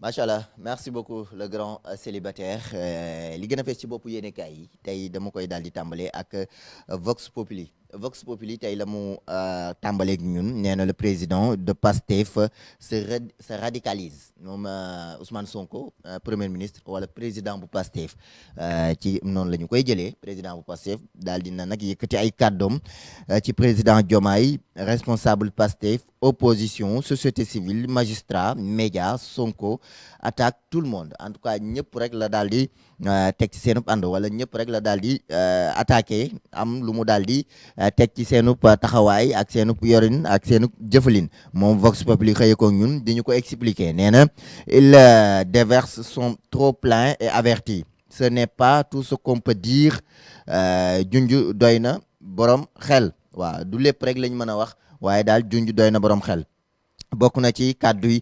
macha allah merci beaucoup le grand célibataire li gën a fees ci boppu yéenekaay yi tey dama koy daal di tàmbale ak Vox Populi Vox Populi tey la mu tàmbaleeg ñun nee na le président de PASTEF se radicalise moom Ousmane Sonko premier ministre wala président bu PASTEF ci noonu la ñu koy jëlee président bu PASTEF daal di na nag yëkkati ay kàddoom ci président Diomaye responsable PASTEF opposition société civile magistrat média Sonko attaque tout le monde en tout cas ñëpp rek la daal di teg ci seenub ànd wala ñëpp rek la daal di attaqué am lu mu daal di teg ci seenub taxawaay ak seenub yorin ak seenub jëfalin moom Vox Populi xëye ko ñun di ñu ko expliquer nee na il déverse son trop plein et averti ce n'est pas tout ce qu'on peut dire junj doy na borom xel waaw du lépp rek lañ mën a wax waaye daal junj doy na borom xel. bokk na ci kàddu yi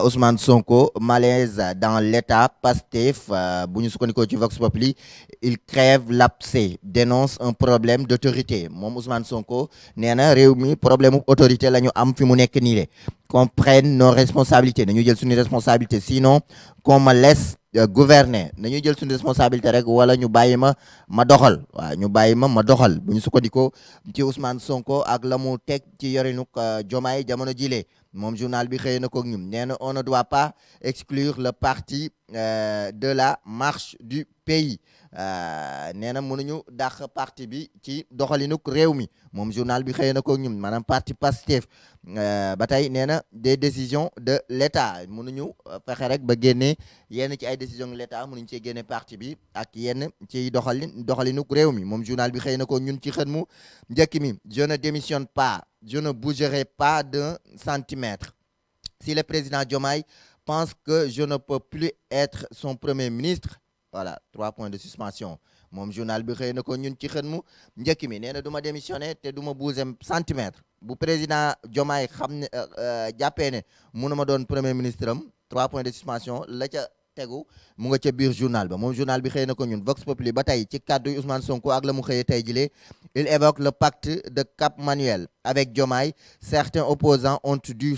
Ousmane Sonko malaise dans l'état Pastef bu ñu sukkandikoo ci Vox Populi il crève l'abcès dénonce un problème d'autorité moom Ousmane Sonko nee na réew mi problème mu autorité la ñu am fi mu nekk nii le qu'on prenne nos responsabilités nañu jël suñu responsabilité sinon qu'on me laisse gouverner nañu jël suñu responsabilité rek wala ñu bàyyi ma doxal waaw ñu bàyyi ma doxal bu ñu sukkandikoo ci Ousmane Sonko ak la mu teg ci yorinuk Diomaye jamono jile moom journal bi xëy na ko ñun nee na on ne doit pas exclure le parti de la marche du pays nee na mënuñu dàq parti bi ci doxalinuk réew mi moom journal bi xëy na ko ñun maanaam parti Pastef ba tey nee na des décisions de l'État mënuñu fexe rek ba génne yenn ci ay décisions de l'État mënuñu cee génne parti bi ak yenn ci doxalinuk réew mi moom journal bi xëy na ko ñun ci xën mu njëkk mi je ne démissionne pas je ne bougerai pas d'un centimètre si le président Diomaye pense que je ne peux plus être son premier ministre voilà 3 points de suspension moom journal bi xëy na ko ñun ci xën mu njëkk mi nee na du ma démissionner te du ma bouger centimètre bu président Diomaye xam ne jàppee ne mënu ma doon premier ministre am 3 points de suspension la ca tegu mu nga ca biir journal ba moom journal bi xëy na ko ñun Vox Populi ba tey ci kàddu yi Ousmane Sonko ak la mu xëyee tey jilee il évoque le pacte de Cap Manuel avec Diomaye certains opposants ont du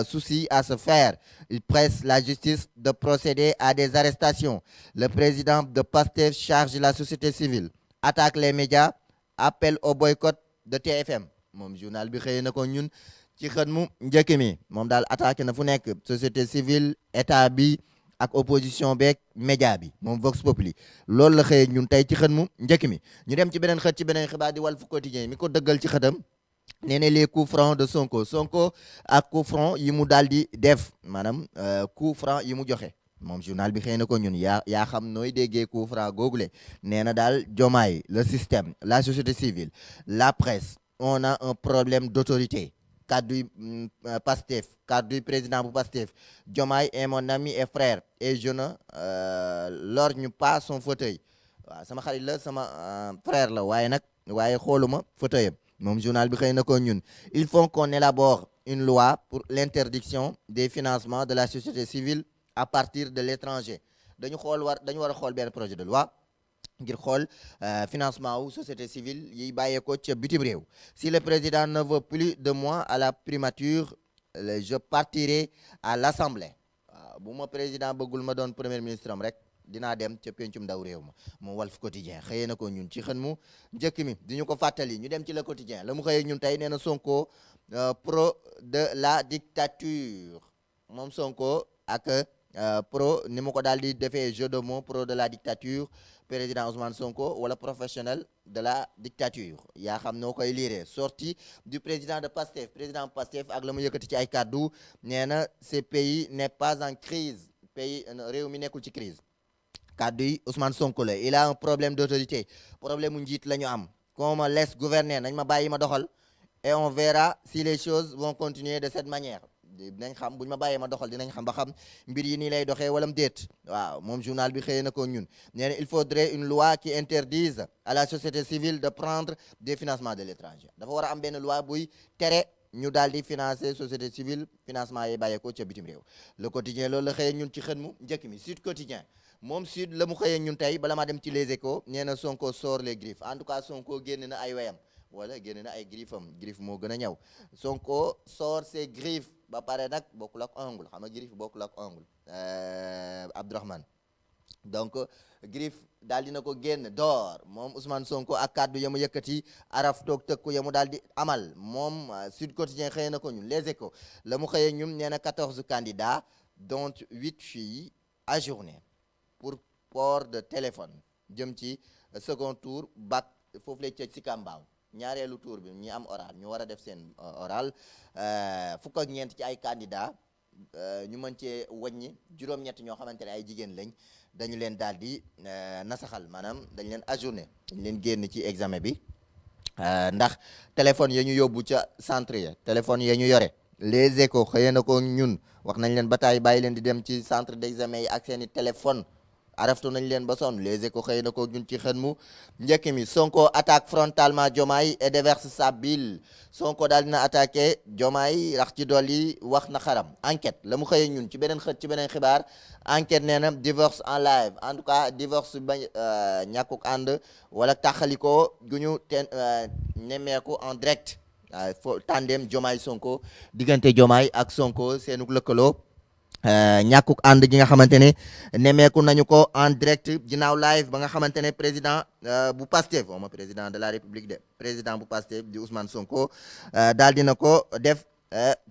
souci à se faire. Il presse la justice de procéder à des arrestations. Le président de PASTEF charge la société civile, attaque les médias, appelle au boycott de TFM. moom journal bi xëy na ko ñun ci xët mu njëkk mi moom daal attaqué na fu nekk société civile état bi ak opposition beeg média bi moom Vox Populi loolu la xëyee ñun tey ci xët mu njëkk mi ñu dem ci beneen xët ci beneen xibaar di Walf Quotidien mi ko dëggal ci xëtam nee na les coups francs de Sonko ak coups francs yi mu daal di def maanaam coups francs yi mu joxe moom journal bi xëy na ko ñun yaa xam nooy déggee coups francs googule nee na daal Diomaye le système la société civile la presse on a un problème d'autorité kaddu Pastef kaddu président bu Pastef Diomaye est mon ami et frère et je ne lorgne pas son fauteuil waaw sama xarit la sama frère la waaye xooluma fauteuil moom journal bi xëy na ko ñun il faut qu'on élabore une loi pour l'interdiction des financements de la société civile à partir de l'étranger dañu war a xool benn projet de loi ngir xool financement wu société civile yiy bàyyeekoo ca bitim réew si le président ne veut plus de moi à la primature je partirai à l'assemblée waaw bu ma président bëggul ma doon premier ministre am rek dinaa dem ca pencum ndaw réew ma moom Walf Quotidien xëyee na ko ñun ci xën mu njëkk mi di ñu ko fàttali ñu dem ci Le Quotidien la mu xëyee ñun tey nee na Sonko pro de la dictature moom Sonko ak pro ni mu ko daal di defee jeu de mots pro de la dictature président Ousmane Sonko wala professionnel de la dictature yaa xam noo koy liiree sortie du président de Pastef ak la mu yëkkati ci ay kàddu nee na ce pays n'est pas en crise réew mi nekkul ci crise kàddu yi Ousmane Sonko la il a un problème d'autorité problème mu njiit la ñu am qu'on me laisse gouverner nañ ma bàyyi ma doxal et on verra si les choses vont continuer de cette manière dinañ xam buñ ma bàyyee ma doxal dinañ xam ba xam mbir yi nii lay doxee walam déet waaw moom journal bi xëyee na ko ñun nee na il faudrait une loi qui interdise à la société civile de prendre des financements de l'étranger dafa war a am benn loi buy tere ñu daal di financer société civile financement yi bàyyeekoo ca bitim réew Le Quotidien loolu la xëyee ñun ci xën mu njëkk mi Sud Quotidien moom Sud la mu xëyee ñun tey bala maa dem ci Les Échos nee na Sonko sort les griffes en tout cas Sonko génn na ay wayam wala génn na ay griffam griffe moo gën a ñëw Sonko sort ses griffes ba pare nag bokkul ak ongle xam nga griffe bokkul ak ongle Abdourahmane donc griffe daal dina ko génn door moom Ousmane Sonko ak kàddu ya mu yëkkati araf toog tëkku ya mu daal di amal moom Sud Quotidien xëyee na ko ñun Les Échos la mu xëyee ñun nee na 14 candidats dont 8 filles ajournées pour port de téléphone jëm ci second tour bac foofu lay cëj si Kambaaw ñaareelu tour bi ñi am oral ñu war a def seen oral fukk ak ñeent ci ay candidats ñu mën cee wàññi juróom-ñett ñoo xamante ne ay jigéen lañ dañu leen daal di nasaxal maanaam dañu leen ajourné dañu leen génn ci examen bi ndax téléphone ya ñu yóbbu ca centre ya téléphone ya ñu yore Les Échos xëyee na ko ñun wax nañ leen ba taay bàyyi leen di dem ci centre d'examen yi ak seeni téléphone araftu nañ leen ba sonn Les Échos xëy na ko ñun ci xën mu njëkk mi Sonko attaque frontalement Diomaye et déverse sa bile Sonko daal dina attaqué Diomaye rax ci dolli wax na xaram enquête la mu xëyee ñun ci beneen xët ci beneen xibaar enquête nee na divorce en live en tout cas divorce ba ñàkkuk ànd wala taxaliko gu ñu nemmeeku en direct fo tandem Diomaye Sonko diggante Diomaye ak Sonko seenuk lëkkaloo ñàkkuk ànd gi nga xamante ne nemeeku nañu ko en direct ginnaaw live ba nga xamante ne président bu Pastef ma président de la République de président bu Pastef di Ousmane Sonko daal dina ko def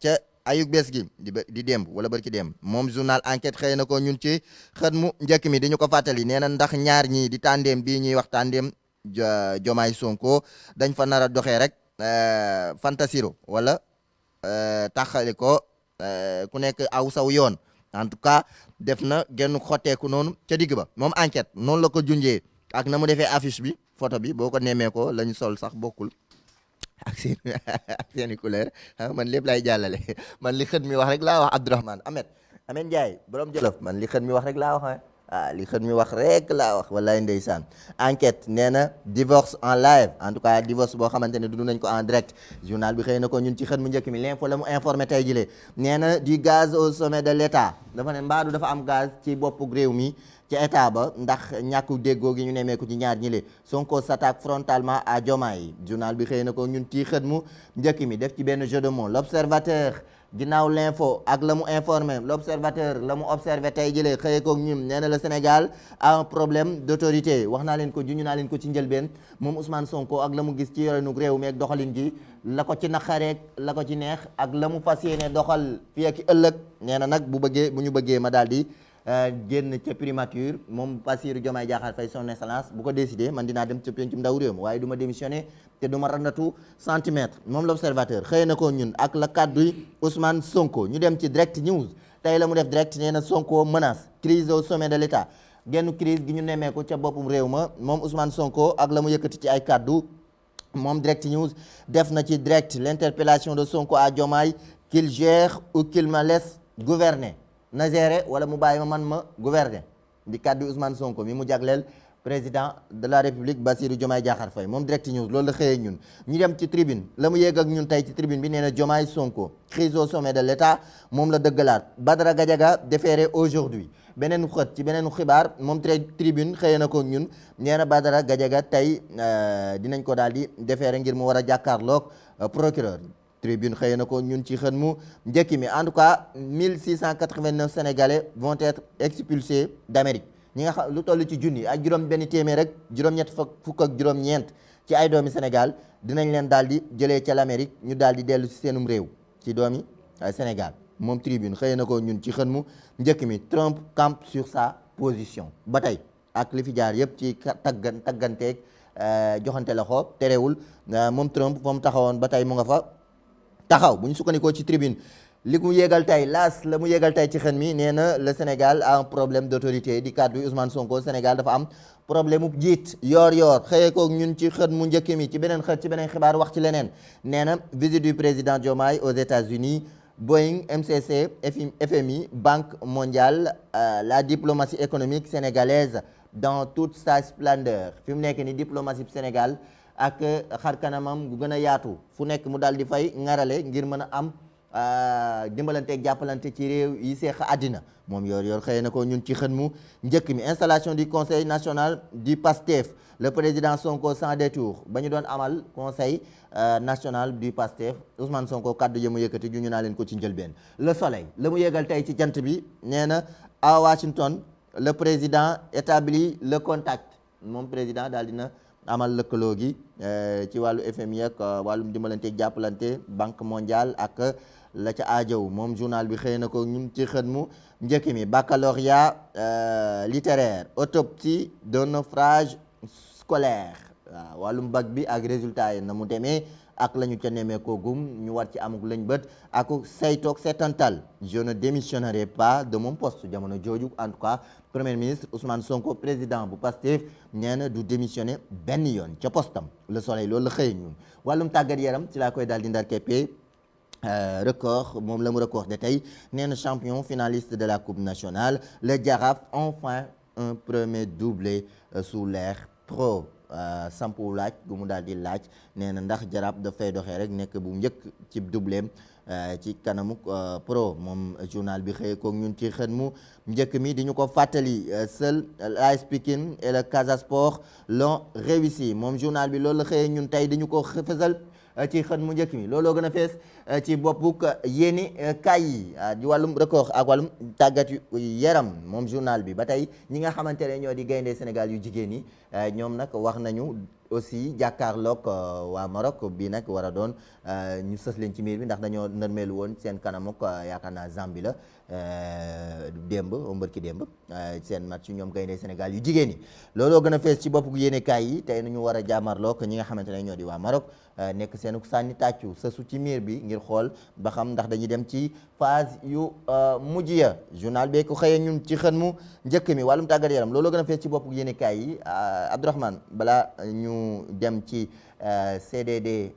ca ayuk bés gi di démb wala bërki démb moom journal enquête xëy na ko ñun ci xët mu njëkk mi di ñu ko fàttali nee na ndax ñaar ñii di tandem bii ñuy wax tandem Diomaye Sonko dañ fa nar a doxee rek fantasiro wala taxali ko ku nekk aw saw yoon en tout cas def na genn xotteeku noonu ca digg ba moom enquête noonu la ko junjee ak na mu defee affiche bi photo bi boo ko nemee ko la ñu sol sax bokkul ak seen ak seeni couleur man lépp lay jàllale man li xët mi wax rek laa wax Abdourahmane Amet Ndiaye borom Jolof man li xët mi wax rek laa wax li xët mi wax rek laa wax wallaay ndeysaan enquête nee na divorce en live en tout cas divorce boo xamante ne dund nañ ko en direct journal bi xëy na ko ñun ci xët mu njëkk mi l'info la mu informé tey jile nee na du gaz au sommet de l'état dafa ne mbaadu dafa am gaz ci boppu réew mi ci état ba ndax ñàkku déggoo gi ñu nemmeeku ci ñaar ñi le Sonko s'attaque frontalement à Diomaye journal bi xëy na ko ñun ci xët mu njëkk mi def ci benn jeu de mots l'observateur ginnaaw l'info ak la mu informé l'observateur la mu observé tey jëlee xëyee koog ñun nee na le Sénégal a un problème d'autorité wax naa leen ko juñu naa leen ko ci njëlbeen moom Ousmane Sonko ak la mu gis ci yorenu réew mi ak doxalin gi la ko ci naqareek la ko ci neex ak la mu fas yéene doxal fii ak ëllëg nee na nag bu ñu bëggee ma daal di génn ca primature moom Bassirou Diomaye Diakhar Faye son excellence bu ko décidé man dinaa dem ca pencum ndaw réew mi waaye du ma démissionné te du ma randatu centimètre moom l'observateur xëy na ko ñun ak la kàdduy Ousmane Sonko ñu dem ci direct news tey la mu def direct nee na Sonko menace crise au sommet de l'état genn crise gi ñu nemmeeku ca boppum réew ma moom Ousmane Sonko ak la mu yëkkati ci ay kàddu moom direct news def na ci direct l'interpellation de Sonko à Diomaye qu'il gère ou qu'il me laisse gouverner na gérer wala mu bàyyi ma man ma gouverner di kàddu Ousmane Sonko mi mu jagleel président de la République Bassirou Diomaye Diakhar Faye moom direct news loolu la xëyee ñun ñu dem ci tribune la mu yéeg ak ñun tey ci tribune bi nee na Diomaye Sonko crise au sommet de l'état moom la dëggalaat Badara Gadiaga déféré aujourd'hui beneen xët ci beneen xibaar moom tribune xëyee na ko ñun nee na Badara Gadiaga tey dinañ ko daal di déféré ngir mu war a jàkkaarloog procureur tribune xëy na ko ñun ci xën mu njëkki mi en tout cas 1689 sénégalais vont être expulsés d'Amérique ñi nga xam lu toll ci junni ak juróom benn téeméer rek juróom-ñett fukk ak juróom-ñeent ci ay doomi Sénégal dinañ leen daal di jëlee ca l'Amérique ñu daal di dellu ci seenum réew ci doomi Sénégal moom tribune xëy na ko ñun ci xën mu njëkk mi Trump campe sur sa position ba tey ak li fi jaar yëpp ci tagganteeg joxante loxo terewul moom Trump fa mu taxawoon ba tey mu nga fa taxaw bu ñu sukkandikoo ci tribune li mu yéegal tey la mu yéegal tey ci xën mi nee na le Sénégal a un problème d'autorité di kàddu Ousmane Sonko Sénégal dafa am problème mu jiit yoor xëyee ko ñun ci xët mu njëkk mi ci beneen xët ci beneen xibaar wax ci leneen nee na visite du président Diomaye aux États-Unis Boeing MCC FMI Banque mondiale la diplomatie économique sénégalaise dans toute sa splendeur fi mu nekk ni diplomatie Sénégal ak xar kanamam gu gën a yaatu fu nekk mu daal di fay ŋarale ngir mën a am dimbalanteeg jàppalante ci réew yi seex àddina moom yor xëy na ko ñun ci xën mu njëkk mi installation du conseil national du PASTEF le président Sonko sans détour ba ñu doon amal conseil national du PASTEF Ousmane Sonko kaddu ya mu yëkkati ju ñu naa leen ko ci njëlbeen le soleil la mu yëgal tey ci jant bi nee na à Washington le président établit le contact moom président daal dina amal lëkkaloo gi ci wàllu FMI ak wàllum dimbalante jàppalante banque mondiale ak la ca aajow moom journal bi xëy na ko ñun ci xët mu njëkk mi baccalauréat littéraire autopsie d'un naufrage scolaire waaw wàllum bac bi ak résultat yi na mu demee ak la ñu ca nemee ko gum ñu war ci amuk lañ bët ak saytoog seetantal je ne démissionnerai pas de mon poste jamono jooju en tout cas premier ministre Ousmane Sonko président bu Pastef nee na du démissionner benn yoon ca postam le soleil loolu la xëy ñun wàllum tàggat yaram ci laa koy daal di ndar keppee record moom la mu record de tey nee na champion finaliste de la coupe nationale le Jaraaf enfin un premier doublé sous l'ère pro sampu laaj gu mu daal di laaj nee na ndax Jaraaf dafay doxee rek nekk bu njëkk ci doubleem ci kanamu pro moom journal bi xëy ko ñun ci xët mu njëkk mi di ñu ko fàttali seul l'AS Pikine et le Casa Sport l'ont réussi moom journal bi loolu la xëyee ñun tey di ñu ko fësal ci xët mu njëkk mi looloo gën a fees ci boppuk yéeni kaay yi di wàllum record ak wàllum tàggat yaram moom journal bi ba tey ñi nga xamante ne ñoo di gaynde Sénégal yu jigéen yi ñoom nag wax nañu aussi jàkkaarloog waa Maroc bi nag war a doon ñu sës leen ci miir bi ndax dañoo nërmeelu woon seen kanamuk yaakaar naa Zambie la démb mbërki démb seen match ñoom gaynde Sénégal yu jigéen yi looloo gën a fees ci bopp yéene kaay yi tey nañu war a jàmmarloog ñi nga xamante ne ñoo di waa Maroc nekk seenu sànni tàccu sësu ci miir bi ngir xool ba xam ndax dañuy dem ci phase yu mujj ya journal bee ko xëyee ñun ci xën mu njëkk mi wàllum tàggat yaram looloo gën a fees ci bopp yéene kaay yi Abdourahmane balaa ñu dem ci CDD